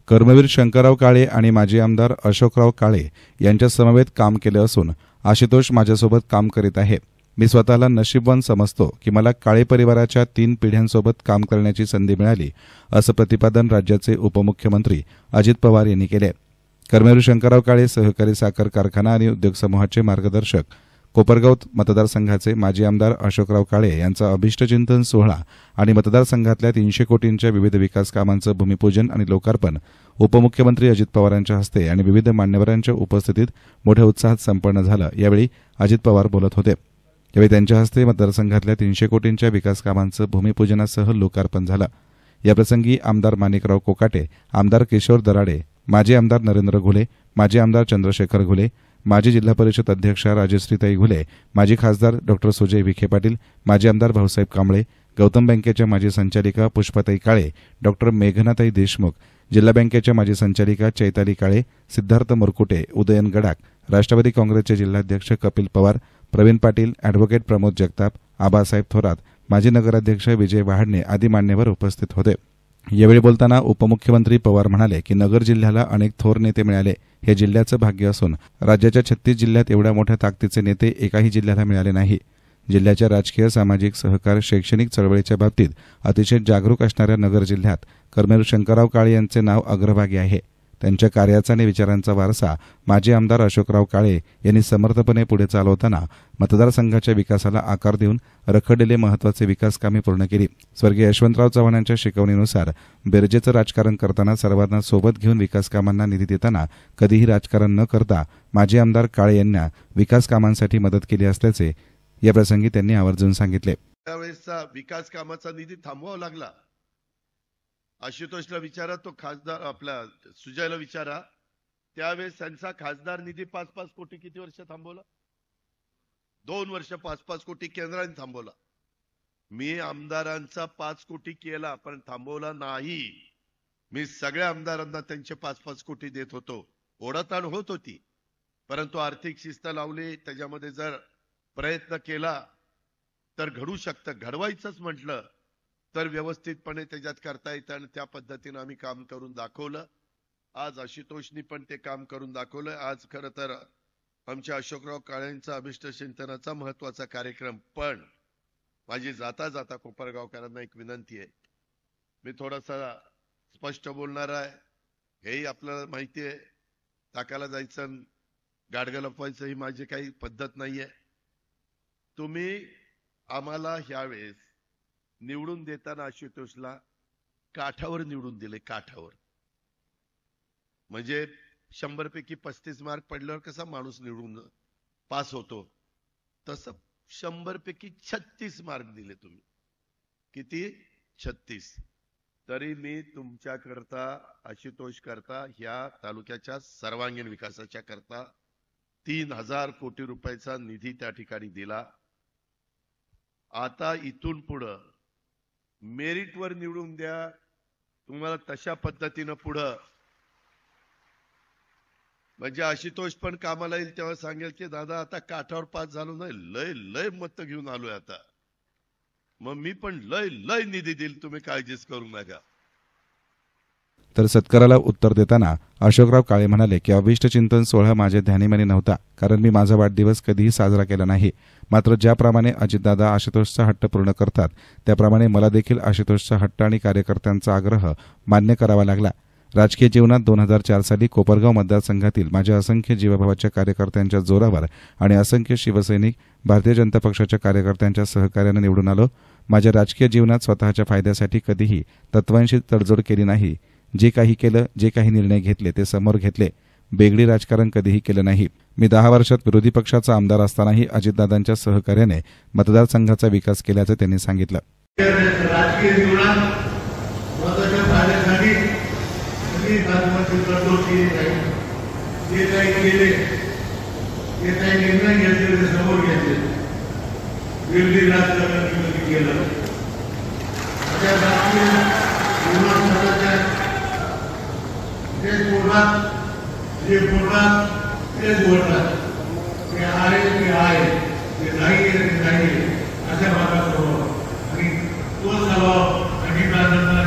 कर्मवीर शंकरराव काळे आणि माजी आमदार अशोकराव काळे यांच्या समवेत काम केले असून आशुतोष माझ्यासोबत काम करीत आहे. मी स्वतःला नशीबवान समजतो की मला काळे परिवाराच्या 3 पिढ्यांसोबत काम करण्याची संधी मिळाली, असं प्रतिपादन राज्याचे उपमुख्यमंत्री अजित पवार यांनी केले. कर्मवीर शंकरराव काळे सहकारी साखर कारखाना आणि उद्योग समूहाचे मार्गदर्शक, कोपरगाव मतदारसंघाचे माजी आमदार अशोकराव काळे यांचा अभिष्टचिंतन सोहळा आणि मतदारसंघातल्या 300 कोटींच्या विविध विकास कामांचं भूमिपूजन आणि लोकार्पण उपमुख्यमंत्री अजित पवारांच्या हस्ते आणि विविध मान्यवरांच्या उपस्थितीत मोठ्या उत्साहात संपन्न झालं. यावेळी अजित पवार बोलत होते. यावेळी त्यांच्या हस्ते मतदारसंघातल्या 300 कोटींच्या विकास कामांचं भूमिपूजनासह लोकार्पण झालं. याप्रसंगी आमदार माणिकराव कोकाटे, आमदार किशोर दराडे, माजी आमदार नरेंद्र घुले, माजी आमदार चंद्रशेखर घुले, माजी जिल्हा परिषद अध्यक्षा राजश्रीताई घुले, माजी खासदार डॉ सुजय विखे पाटील, माजी आमदार भाऊसाहेब कांबळे, गौतम बँकेच्या माजी संचालिका पुष्पाताई काळे, डॉ मेघनाताई देशमुख, जिल्हा बँकेच्या माजी संचालिका चैताली काळे, सिद्धार्थ मुरकुटे, उदयन गडाख, राष्ट्रवादी काँग्रेसचे जिल्हाध्यक्ष कपिल पवार, प्रवीण पाटील, अॅडव्होकेट प्रमोद जगताप, आबासाहेब थोरात, माजी नगराध्यक्ष विजय वहाडणे आदी मान्यवर उपस्थित होते. यावेळी बोलताना उपमुख्यमंत्री पवार म्हणाले की नगर जिल्ह्याला अनेक थोर नेते मिळाले. हे जिल्ह्याचं भाग्य असून राज्याच्या 36 जिल्ह्यात एवढ्या मोठ्या ताकदीचे नेते एकाही जिल्ह्याला मिळाले नाही. जिल्ह्याच्या राजकीय, सामाजिक, सहकार, शैक्षणिक चळवळीच्या बाबतीत अतिशय जागरूक असणाऱ्या नगर जिल्ह्यात कर्मवीर शंकरराव काळे यांचे नाव अग्रभागी आहे. त्यांच्या कार्याचा आणि विचारांचा वारसा माजी आमदार अशोकराव काळे यांनी समर्थपणे पुढे चालवताना मतदारसंघाच्या विकासाला आकार देऊन रखडलेले महत्वाचे विकास कामे पूर्ण केली. स्वर्गीय यशवंतराव चव्हाणांच्या शिकवणीनुसार बेरजेचं राजकारण करताना सर्वांना सोबत घेऊन विकास कामांना निधी देताना कधीही राजकारण न करता माजी आमदार काळे यांना विकास कामांसाठी मदत केली असल्याचे याप्रसंगी त्यांनी आवर्जून सांगितले. त्यावेळेसचा विकास कामाचा निधी थांबवावा लागला. आशुतोषला विचारा, तो खासदार आपला सुजयला विचारा, त्यावेळेस त्यांचा खासदार निधी 5-5 कोटी किती वर्ष थांबवला? 2 वर्ष 5-5 कोटी केंद्राने थांबवला. मी आमदारांचा 5 कोटी केला पण थांबवला नाही. मी सगळ्या आमदारांना त्यांचे 5-5 कोटी देत होतो. ओढाताण होत होती, परंतु आर्थिक शिस्त लावली, त्याच्यामध्ये जर प्रयत्न केला तर घडू शकतं. घडवायचंच म्हटलं तर व्यवस्थितपणे त्याच्यात करता येतं आणि त्या पद्धतीने आम्ही काम करून दाखवलं. आज आशुतोषनी पण ते काम करून दाखवलं. आज खरं तर आमच्या अशोकराव काळेंचा अभिष्टचिंतनाचा महत्वाचा कार्यक्रम. पण माझी जाता जाता कोपरगावकरांना एक विनंती आहे. मी थोडासा स्पष्ट बोलणार आहे. हेही आपल्याला माहिती आहे, टाकायला जायचं गाडगं लपवायचं ही माझी काही पद्धत नाहीये. तुम्ही आम्हाला ह्यावेळेस निवडून देताना आशुतोषला काठावर निवडून दिले. काठावर म्हणजे 100 पैकी 35 मार्क पडल्यावर कसा माणूस निवडून पास होतो, तसं 100 पैकी 36 मार्क दिले तुम्ही. किती? 36. तरी मी तुमच्या करता, आशुतोष करता, ह्या तालुक्याच्या सर्वांगीण विकासाच्या करता 3000 कोटी रुपयाचा निधी त्या ठिकाणी दिला. आता इथून पुढं मेरिटवर निवडून द्या. तुम्हाला तशा पद्धतीनं पुढं म्हणजे आशुतोष पण कामाला येईल तेव्हा सांगेल की दादा आता काठावर पास झालो नाही, लय लय मत घेऊन आलोय आता, मग मी पण लय लय निधी देईल, तुम्ही काळजीच करू नका. तर सत्काराला उत्तर देताना अशोकराव काळे म्हणाले की अभिष्टचिंतन सोहळा माझ्या ध्यानीमानी नव्हता, कारण मी माझा वाढदिवस कधीही साजरा केला नाही. मात्र ज्याप्रमाणे अजितदादा आशुतोषचा हट्ट पूर्ण करतात त्याप्रमाणे मला देखील आशुतोषचा हट्ट आणि कार्यकर्त्यांचा आग्रह मान्य करावा लागला. राजकीय जीवनात 2004 साली कोपरगाव मतदारसंघातील माझ्या असंख्य जीवभावाच्या कार्यकर्त्यांच्या जोरावर आणि असंख्य शिवसैनिक, भारतीय जनता पक्षाच्या कार्यकर्त्यांच्या सहकार्याने निवडून आलो. माझ्या राजकीय जीवनात स्वतःच्या फायद्यासाठी कधीही तत्वांशी तडजोड केली नाही. जे काही केलं, जे काही निर्णय घेतले ते समोर घेतले. बेगडी राजकारण कधीही केलं नाही. मी 10 वर्षात विरोधी पक्षाचा आमदार असतानाही अजितदादांच्या सहकार्याने मतदारसंघाचा विकास केल्याचं त्यांनी सांगितलं. राजकीय जीवनात स्वतःच्या फायद्यासाठी तडजोड केली नाही. जे काही केले, जे काही निर्णय घेतले ते समोर घेतले. विरोधी राजकारण केलं. राजकीय जीवनात स्वतःच्या जे बोलतात तेच बोलतात. ते आहे ते आहे, ते नाही ते नाही, अशा भागात स्वभाव आणि तो स्वभाव अजितदादांना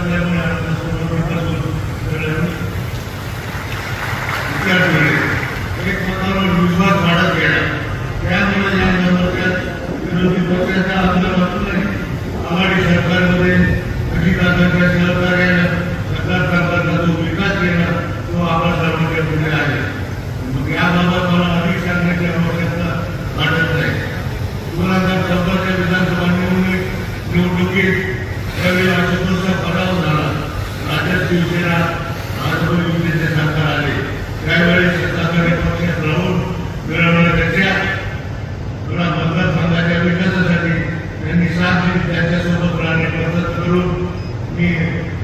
शिवसेना राष्ट्रवादी युतीचे सरकार आले त्यावेळेस सत्ताधारी पक्षात राहून मिळवण्याच्या पुन्हा मतदारसंघाच्या विकासासाठी त्यांनी साथ दिली. त्यांच्यासोबत राहणे मदत करून मी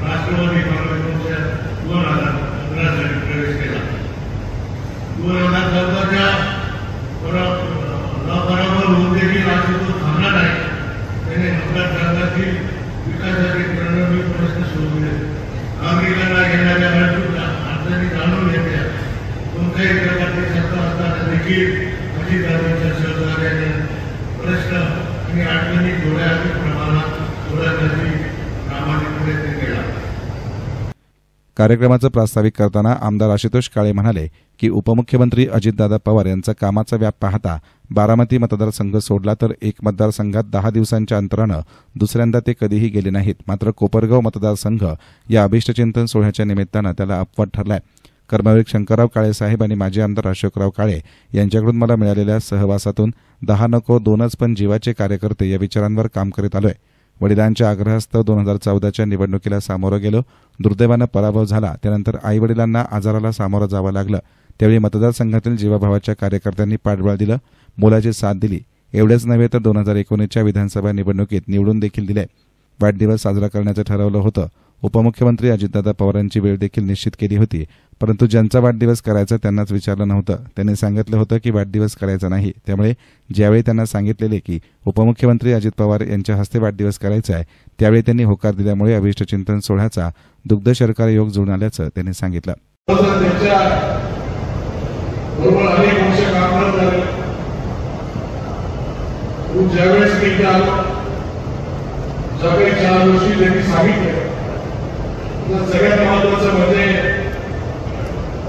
राष्ट्रवादी काँग्रेस पक्षात 2015 साली प्रवेश केला. 2014च्या बरोबर होऊन देखील आज तो थांबला नाही. त्याने मतदारसंघातील विकासाचे प्रणवी प्रश्न सोडवले. नागरिकांना येणाऱ्या अडचणी जाणून घेतल्या. कोणत्याही प्रकारची सत्ता असताना देखील अधिकाऱ्यांच्या सहकार्याने प्रश्न आणि अडचणी थोड्या अधिक प्रमाणात सोडवण्यासाठी प्रामाणिक प्रयत्न केला. कार्यक्रमाचं प्रास्ताविक करताना आमदार आशुतोष काळे म्हणाले की उपमुख्यमंत्री अजितदादा पवार यांचा कामाचा व्याप पाहता बारामती मतदारसंघ सोडला तर एक मतदारसंघात 10 दिवसांच्या अंतरानं दुसऱ्यांदा ते कधीही गेले नाहीत. मात्र कोपरगाव मतदारसंघ या अभिष्टचिंतन सोहळ्याच्या निमित्तानं त्याला अपवाद ठरलाय. कर्मवीर शंकरराव काळे साहेब आणि माजी आमदार अशोकराव काळे यांच्याकडून मला मिळालेल्या सहवासातून 10 नको 2च पण जीवाचे कार्यकर्ते या विचारांवर काम करीत आलोय. वडिलांच्या आग्रहास्तव 2014च्या निवडणुकीला सामोरं गेलो. दुर्दैवानं पराभव झाला. त्यानंतर आईवडिलांना आजाराला सामोरं जावं लागलं. त्यावेळी मतदारसंघातील जीवाभावाच्या कार्यकर्त्यांनी पाठबळ दिलं, मोलाची साथ दिली. एवढेच नव्हे तर 2019च्या विधानसभा निवडणुकीत निवडून देखील दिले. वाढदिवस साजरा करण्याचं ठरवलं होतं. उपमुख्यमंत्री अजितदादा पवारांची वेळ देखील निश्चित केली होती. परंतु ज्यांचा वाढदिवस करायचा त्यांनाच विचारलं नव्हतं. त्यांनी सांगितलं होतं की वाढदिवस करायचा नाही. त्यामुळे ज्यावेळी त्यांना सांगितलेले की उपमुख्यमंत्री अजित पवार यांच्या हस्ते वाढदिवस करायचा आहे त्यावेळी त्यांनी होकार दिल्यामुळे अभिष्टचिंतन सोहळ्याचा दुग्ध शर्करा योग जुळून आल्याचं त्यांनी सांगितलं. ज्यावेळेस मी इथे आलो सगळे 4 वर्षी त्यांनी सांगितलं. सगळ्यात महत्वाचं म्हणजे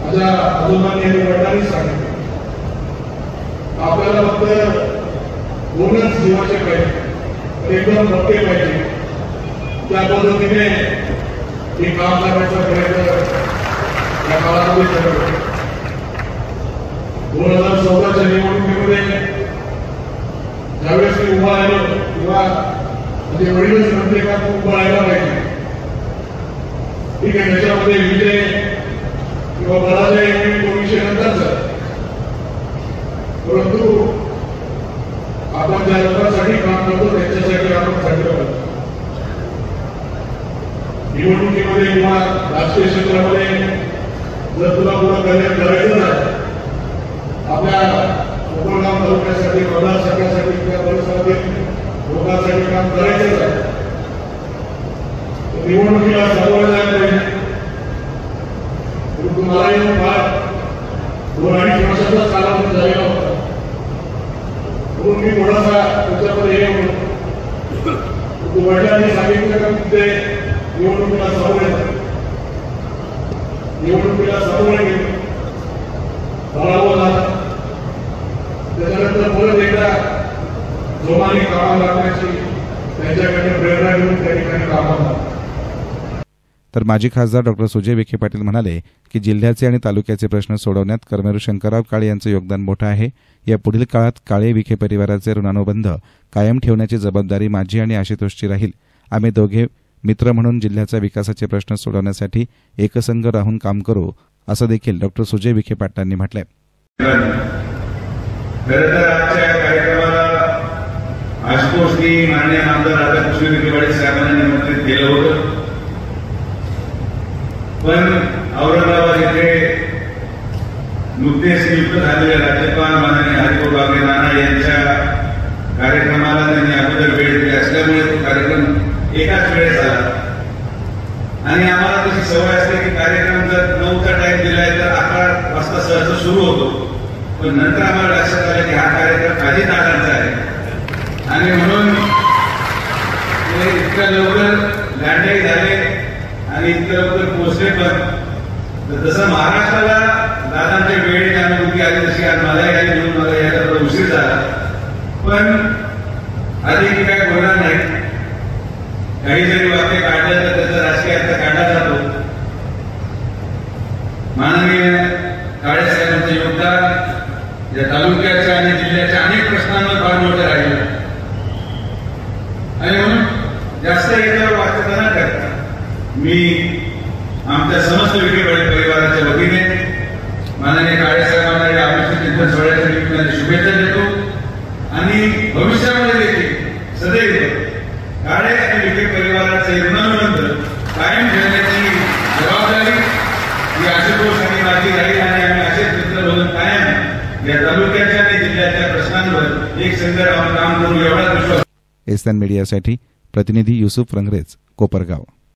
माझ्या आजोबांनी आणि वडिलांनी सांगितलं आपल्याला फक्त 2च जीवाचे पाहिजे, एकदम मोठे पाहिजे. त्या पद्धतीने हे काम करण्याचा प्रयत्न या काळामध्ये केला. 2014च्या निवडणुकीमध्ये ज्यावेळेस मी उभा राहिलो किंवा म्हणजे वडीलच म्हणते का तू उभा राहिला पाहिजे. ठीक आहे, त्याच्यामध्ये विजय किंवा पराजय तो विषय नंतरचा. परंतु आपण ज्या लोकांसाठी काम करतो त्यांच्यासाठी आपण चांगलं करतो. निवडणुकीमध्ये किंवा राजकीय क्षेत्रामध्ये जर तुला पुढं करायचं आहे आपल्या कोकणगाव तालुक्यासाठी मतदारसंघासाठी किंवा परिसरातील लोकांसाठी काम करायचंच आहे निवडणुकीला सामोरं जायला पाहिजे. परंतु मला येऊन 2-2.5 वर्षाचा कालावधी झालेला होता म्हणून मी थोडासा त्याच्यामध्ये हे होतो. वडिलांनी सांगितलं का ते निवडणुकीला सामोरे गेले, पराभव झाला. त्याच्यानंतर परत एकदा जोमाने कामाला लागण्याची त्यांच्याकडे प्रेरणा घेऊन त्या ठिकाणी कामाला. तर माजी खासदार डॉ. सुजय विखे पाटील म्हणाले की जिल्ह्याचे आणि तालुक्याचे प्रश्न सोडवण्यात कर्मवीर शंकरराव काळे यांचं योगदान मोठं आहे. या पुढील काळात काळे विखे परिवाराचे ऋणानुबंध कायम ठेवण्याची जबाबदारी माझी आणि आशुतोषची राहील. आम्ही दोघे मित्र म्हणून जिल्ह्याच्या विकासाचे प्रश्न सोडवण्यासाठी एकसंघ राहून काम करू असं देखील डॉ. सुजय विखे पाटलांनी म्हटलंय. खरं तर आजच्या कार्यक्रमाला आशुतोषनी माननीय आमदार राधाकृष्ण विखे पाटील साहेबांना निमंत्रित केलं होतं. पण औरंगाबाद येथे नुकतेच नियुक्त झालेले राज्यपाल माननीय हरिभाऊ बागडे नाना यांच्या कार्यक्रमाला त्यांनी अगोदर वेळ दिली असल्यामुळे तो कार्यक्रम एकाच वेळेस झाला. आणि आम्हाला तशी सवय असते की कार्यक्रम जर 9चा टाइम दिलाय तर 11 वाजता सहज सुरू होतो. पण नंतर आम्हाला लक्षात आलं की हा कार्यक्रम आधी तासांचा आहे आणि म्हणून इतक्या लवकर लँडही झाले आणि इतक्या लवकर पोहोचले. पण जसं महाराष्ट्राला दादांच्या वेळेची अनुभूती आली तशी आज मलाही आली म्हणून मला यायला थोडा उशीर झाला. पण अधिक काय बोलणार नाही. काही जरी वाक्य काढलं तर त्याचा राजकीय अर्थ काढला जातो. माननीय काळे साहेबांचं योगदान या तालुक्याच्या आणि जिल्ह्याच्या अनेक प्रश्नांवर फार मोठं राहिलं आणि म्हणून जास्त याच्यावर वाक्यता न करता मी आमच्या समस्त विखे परिवाराच्या वतीने माननीय काळे साहेबांना या आयुष्य चिंतन सोहळ्याच्या निमित्ताने शुभेच्छा देतो आणि भविष्यामध्ये देखील सदैव काळे आणि विखे परिवाराचे ऋणानुबंध कायम ठेवण्याची जबाबदारी ही आशुतोष आणि माझी राहील आणि आम्ही असेच मित्र बनून कायम या तालुक्याच्या आणि जिल्ह्याच्या प्रश्नांवर एक संघ राहून काम करू एवढा विश्वास. एसएन मीडियासाठी प्रतिनिधी युसुफ रंगरेज, कोपरगाव.